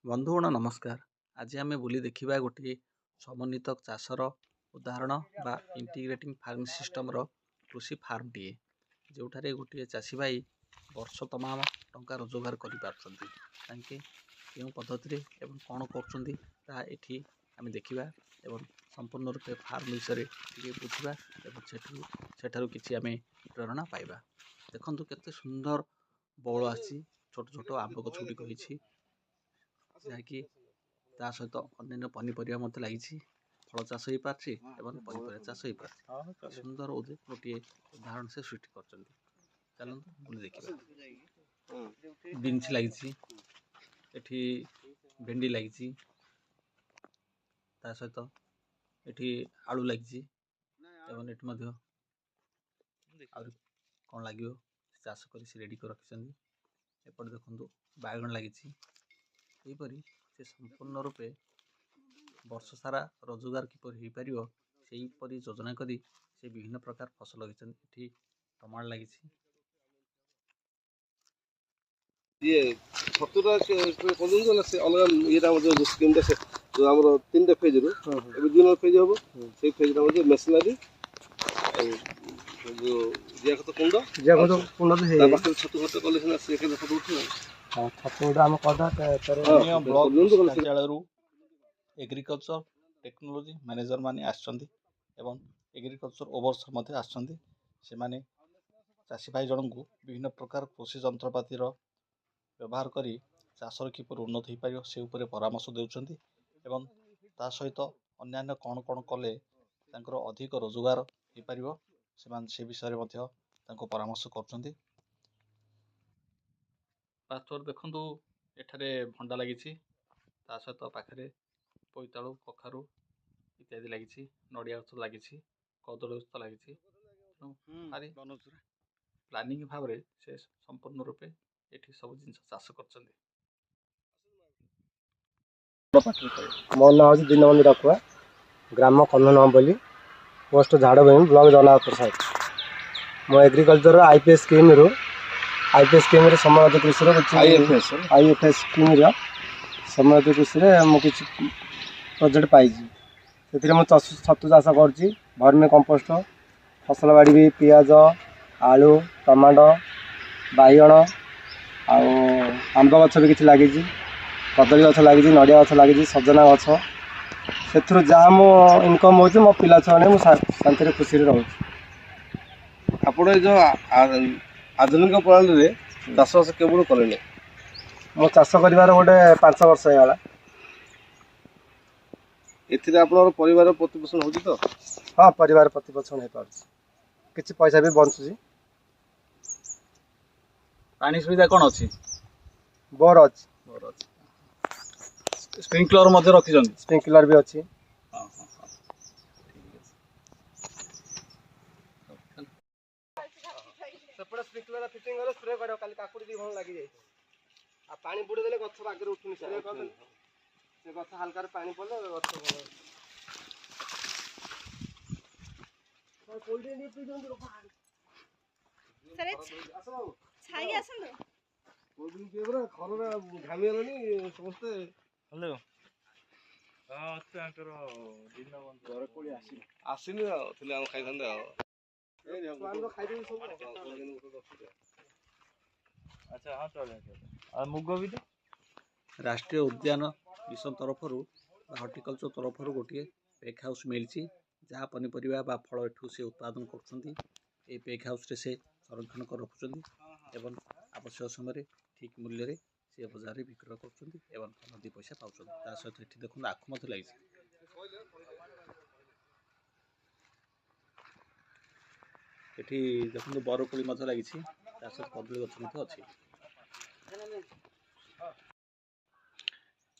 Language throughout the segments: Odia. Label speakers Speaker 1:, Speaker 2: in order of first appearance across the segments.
Speaker 1: ବନ୍ଧୁଗଣ ନମସ୍କାର। ଆଜି ଆମେ ବୁଲି ଦେଖିବା ଗୋଟିଏ ସମନ୍ୱିତ ଚାଷର ଉଦାହରଣ ବା ଇଣ୍ଟିଗ୍ରେଟିଂ ଫାର୍ମ ସିଷ୍ଟମର କୃଷି ଫାର୍ମଟିଏ, ଯେଉଁଠାରେ ଗୋଟିଏ ଚାଷୀ ଭାଇ ବର୍ଷ ତମାମ ଟଙ୍କା ରୋଜଗାର କରିପାରୁଛନ୍ତି। ତାଙ୍କେ କେଉଁ ପଦ୍ଧତିରେ ଏବଂ କ'ଣ କରୁଛନ୍ତି ତାହା ଏଠି ଆମେ ଦେଖିବା ଏବଂ ସମ୍ପୂର୍ଣ୍ଣ ରୂପେ ଫାର୍ମ ବିଷୟରେ ଟିକେ ବୁଝିବା ଏବଂ ସେଠାରୁ କିଛି ଆମେ ପ୍ରେରଣା ପାଇବା। ଦେଖନ୍ତୁ କେତେ ସୁନ୍ଦର ବଉଳ ଆସିଛି, ଛୋଟ ଛୋଟ ଆମ୍ବ ଗଛ ଗୁଡ଼ିକ ହେଇଛି, ଯାହାକି ତା ସହିତ ଅନ୍ୟାନ୍ୟ ପନିପରିବା ମଧ୍ୟ ଲାଗିଛି। ଫଳ ଚାଷ ହେଇପାରୁଛି ଏବଂ ପନିପରିବା ଚାଷ ହେଇପାରୁଛି। ସୁନ୍ଦର ଗୋଟିଏ ଉଦାହରଣ ସେ ସୃଷ୍ଟି କରିଛନ୍ତି। ଚାଲନ୍ତୁ ବୁଲି ଦେଖିବା। ବିନ୍ସ ଲାଗିଛି, ଏଠି ଭେଣ୍ଡି ଲାଗିଛି, ତା ସହିତ ଏଠି ଆଳୁ ଲାଗିଛି ଏବଂ ଏଠି ମଧ୍ୟ ଆହୁରି କ'ଣ ଲାଗିବ ଚାଷ କରି ସେ ରେଡ଼ି କରି ରଖିଛନ୍ତି। ଏପଟେ ଦେଖନ୍ତୁ ବାଇଗଣ ଲାଗିଛି। ଏହିପରି ସେ ସମ୍ପୂର୍ଣ୍ଣ ରୂପେ ବର୍ଷ ସାରା ରୋଜଗାର କିପରି ହେଇପାରିବ ସେହିପରି ଯୋଜନା କରି ସେ ବିଭିନ୍ନ ପ୍ରକାର ଫସଲ ଲଗେଇଛନ୍ତି। ଏଠି ଟମାଟୋ ଲାଗିଛି।
Speaker 2: ଇଏ ଛତୁଟା କରୁଛନ୍ତି ସେ ଅଲଗା ଇଏଟା ଯେଉଁ ସ୍କିମ୍ଟା ସେ ଯେଉଁ ଆମର 3ଟା ଫେଜ୍ରୁ ଏବେ 2 ନମ୍ବର ଫେଜ୍ ହେବ। ସେଇ ଫେଜ୍ଟା ମଧ୍ୟ ମେସିନାରୀ ଆଉ ଯେଉଁ ଜିଆଖତ କୁଣ୍ଡ ତା ପାଖରେ ଛତୁ ଖତ କଲେ ସିନା ସେ କେତେ ଫଟୋ ଉଠିବ।
Speaker 1: ଛତୁ ଆମେ କାର୍ଯ୍ୟାଳୟରୁ ଏଗ୍ରିକଲଚର ଟେକ୍ନୋଲୋଜି ମ୍ୟାନେଜର ମାନେ ଆସିଛନ୍ତି ଏବଂ ଏଗ୍ରିକଲଚର ଓଭରସିଅର ମଧ୍ୟ ଆସିଛନ୍ତି। ସେମାନେ ଚାଷୀ ଭାଇ ଜଣଙ୍କୁ ବିଭିନ୍ନ ପ୍ରକାର କୃଷି ଯନ୍ତ୍ରପାତିର ବ୍ୟବହାର କରି ଚାଷର କିପରି ଉନ୍ନତି ହୋଇପାରିବ ସେ ଉପରେ ପରାମର୍ଶ ଦେଉଛନ୍ତି ଏବଂ ତା ସହିତ ଅନ୍ୟାନ୍ୟ କ'ଣ କ'ଣ କଲେ ତାଙ୍କର ଅଧିକ ରୋଜଗାର ହୋଇପାରିବ ସେମାନେ ସେ ବିଷୟରେ ମଧ୍ୟ ତାଙ୍କୁ ପରାମର୍ଶ କରୁଛନ୍ତି। ପାର୍ଶ୍ୱରେ ଦେଖନ୍ତୁ ଏଠାରେ ଭଣ୍ଡା ଲାଗିଛି, ତା ସହିତ ପାଖରେ ବୋଇତାଳୁ, କଖାରୁ ଇତ୍ୟାଦି ଲାଗିଛି, ନଡ଼ିଆ ଗଛ ଲାଗିଛି, କଦଳୀ ଗଛ ଲାଗିଛି। ଭାରି ପ୍ଲାନିଂ ଭାବରେ ସେ ସମ୍ପୂର୍ଣ୍ଣ ରୂପେ ଏଠି ସବୁ ଜିନିଷ ଚାଷ କରୁଛନ୍ତି।
Speaker 3: ମୋ ନାଁ ହେଉଛି ଦୀନବନ୍ଧୁ ଡାକୁଆ, ଗ୍ରାମ କନ୍ଧନବଲି, ପୋଷ୍ଟ ଝାଡ଼ବେଙ୍ଗି, ବ୍ଲକ ଜଗନ୍ନାଥପୁର ସାଇଟ୍। ମୁଁ ଏଗ୍ରିକଲଚର IPS ସ୍କିମ୍ରେ ସମବାୟ କୃଷିର IFS ସ୍କିମ୍ର ସମବାୟ କୃଷିରେ ମୁଁ କିଛି ପ୍ରୋଜେକ୍ଟ ପାଇଛି। ସେଥିରେ ମୁଁ ଛତୁ ଚାଷ କରୁଛି, ଭର୍ମି କମ୍ପୋଷ୍ଟ, ଫସଲ ବାଡ଼ି ବି ପିଆଜ, ଆଳୁ, ଟମାଟୋ, ବାଇଗଣ ଆଉ ଆମ୍ବ ଗଛ ବି କିଛି ଲାଗିଛି, କଦଳୀ ଗଛ ଲାଗିଛି, ନଡ଼ିଆ ଗଛ ଲାଗିଛି, ସଜନା ଗଛ। ସେଥିରୁ ଯାହା ମୋ ଇନକମ୍ ହେଉଛି ମୋ ପିଲା ଛୁଆମାନେ ମୁଁ ଶାନ୍ତିରେ ଖୁସିରେ ରହୁଛି।
Speaker 2: ଆପଣ ଏ ଯେଉଁ ଆଧୁନିକ ପ୍ରଣାଳୀରେ ଚାଷବାସ କେବଳ କଲେନି?
Speaker 3: ମୁଁ ଚାଷ କରିବାର ଗୋଟେ 5 ବର୍ଷ ହେଇଗଲା।
Speaker 2: ଏଥିରେ ଆପଣଙ୍କର ପରିବାର ପ୍ରତିପୋଷଣ ହେଉଛି ତ?
Speaker 3: ହଁ, ପରିବାର ପ୍ରତିପୋଷଣ ହେଇପାରୁଛି, କିଛି ପଇସା ବି ବଞ୍ଚୁଛି।
Speaker 1: ପାଣି ସୁବିଧା କ'ଣ ଅଛି?
Speaker 3: ବୋର ଅଛି।
Speaker 1: ସ୍ପ୍ରିଙ୍କଲର ମଧ୍ୟ ରଖିଛନ୍ତି?
Speaker 3: ସ୍ପ୍ରିଙ୍କଲର ବି ଅଛି। ସେପଟେ ସ୍ପ୍ରିଙ୍କଲର ଫିଟିଂ କଲେ ସ୍ପ୍ରେ କରିବ, କାଲି କାକୁଡ଼ି 2 ଭଲ ଲାଗିଯାଇଥିବ। ଆଉ ପାଣି ବୁଡ଼ି ଦେଲେ ଗଛ ଆଗରେ ଉଠୁନି, ସ୍ପ୍ରେ କରିଦେଲେ ସେ ଗଛ ହାଲକାରେ ପାଣି ପଡ଼ିଲେ ଗଛ ଭଲ।
Speaker 2: ଖରାରେ ଘାମିଗଲେଣି ସମସ୍ତେ।
Speaker 4: ହ୍ୟାଲୋ,
Speaker 2: ଆସିନି ଆଉ ଥିଲେ ଆମେ ଖାଇଥାନ୍ତେ ଆଉ।
Speaker 4: ଆଚ୍ଛା, ହଁ ଚଳେ। ଆଉ ମୁଗ ବି ତ
Speaker 1: ରାଷ୍ଟ୍ରୀୟ ଉଦ୍ୟାନ ମିଶନ ତରଫରୁ ବା ହର୍ଟିକଲଚର ତରଫରୁ ଗୋଟିଏ ପେକ୍ ହାଉସ୍ ମିଳିଛି, ଯାହା ପନିପରିବା ବା ଫଳ ଏଠୁ ସେ ଉତ୍ପାଦନ କରୁଛନ୍ତି। ଏହି ପେକ୍ ହାଉସ୍ରେ ସେ ସଂରକ୍ଷଣ କରି ରଖୁଛନ୍ତି ଏବଂ ଆବଶ୍ୟକ ସମୟରେ ଠିକ୍ ମୂଲ୍ୟରେ ସେ ବଜାରରେ ବିକ୍ରୟ କରୁଛନ୍ତି ଏବଂ ଭଲ 2 ପଇସା ପାଉଛନ୍ତି। ତା ସହିତ ଏଠି ଦେଖନ୍ତୁ ଆଖୁ ମଧ୍ୟ ଲାଗିଛି। ଏଠି ଦେଖନ୍ତୁ ବରକୋଳି ମଧ୍ୟ ଲାଗିଛି, ତା ସହିତ କଦଳୀ ଗଛ ମଧ୍ୟ ଅଛି।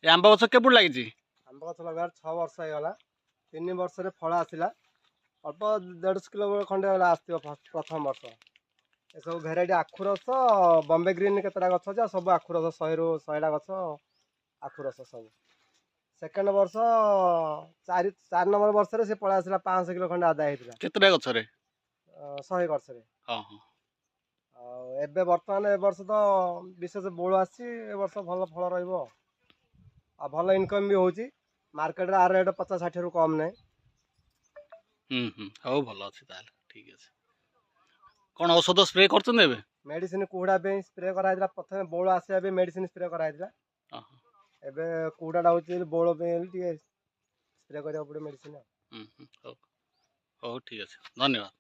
Speaker 1: ଏ ଆମ୍ବ ଗଛ କେବେଠୁ ଲାଗିଛି?
Speaker 3: ଆମ୍ବ ଗଛ ଲଗାଇବାର 6 ବର୍ଷ ହେଇଗଲା। 3 ବର୍ଷରେ ଫଳ ଆସିଲା, ଅଳ୍ପ 150 କିଲୋ ଖଣ୍ଡେ ଆସିଥିବ ପ୍ରଥମ ବର୍ଷ। ଏସବୁ ଭେରାଇଟି ଆଖୁ ରସ, ବମ୍ବେ ଗ୍ରୀନ୍ କେତେଟା ଗଛ ଅଛି, ଆଉ ସବୁ ଆଖୁ ରସ 100ରୁ 100ଟା ଗଛ ଆଖୁ ରସ ସବୁ। ସେକେଣ୍ଡ ବର୍ଷ 4 ନମ୍ବର ବର୍ଷରେ ସେ ପଳେଇ ଆସିଲା, 500 କିଲୋ ଖଣ୍ଡେ ଆଦାୟ ହେଇଥିଲା।
Speaker 1: କେତେଟା ଗଛରେ?
Speaker 3: 100 ଗଛରେ।
Speaker 1: ହଁ।
Speaker 3: ଆଉ ଏବେ ବର୍ତ୍ତମାନ ଏ ବର୍ଷ ତ ବିଶେଷ ବଉଳ ଆସିଛି, ଏ ବର୍ଷ ଭଲ ଫଳ ରହିବ। ଆଉ ଭଲ ଇନକମ୍ ବି ହେଉଛି ମାର୍କେଟରେ ଆର ରେଟ୍ 50-60 ରୁ କମ୍ ନାହିଁ।
Speaker 1: ହଉ ଭଲ ଅଛି ତାହେଲେ ଠିକ୍ ଅଛି। କ'ଣ ଔଷଧ ସ୍ପ୍ରେ କରୁଛନ୍ତି ଏବେ?
Speaker 3: ମେଡିସିନ କୁହୁଡ଼ା ପାଇଁ ସ୍ପ୍ରେ କରାଯାଇଥିଲା, ପ୍ରଥମେ ବଉଳ ଆସିବା ପାଇଁ ମେଡିସିନ ସ୍ପ୍ରେ କରାଯାଇଥିଲା।
Speaker 1: ଓହୋ।
Speaker 3: ଏବେ କୁହୁଡ଼ାଟା ହେଉଛି ବଉଳ ପାଇଁ ଟିକେ ସ୍ପ୍ରେ କରିବାକୁ ପଡ଼ିବ ମେଡିସିନ।
Speaker 1: ହଉ ହଉ ଠିକ୍ ଅଛି, ଧନ୍ୟବାଦ।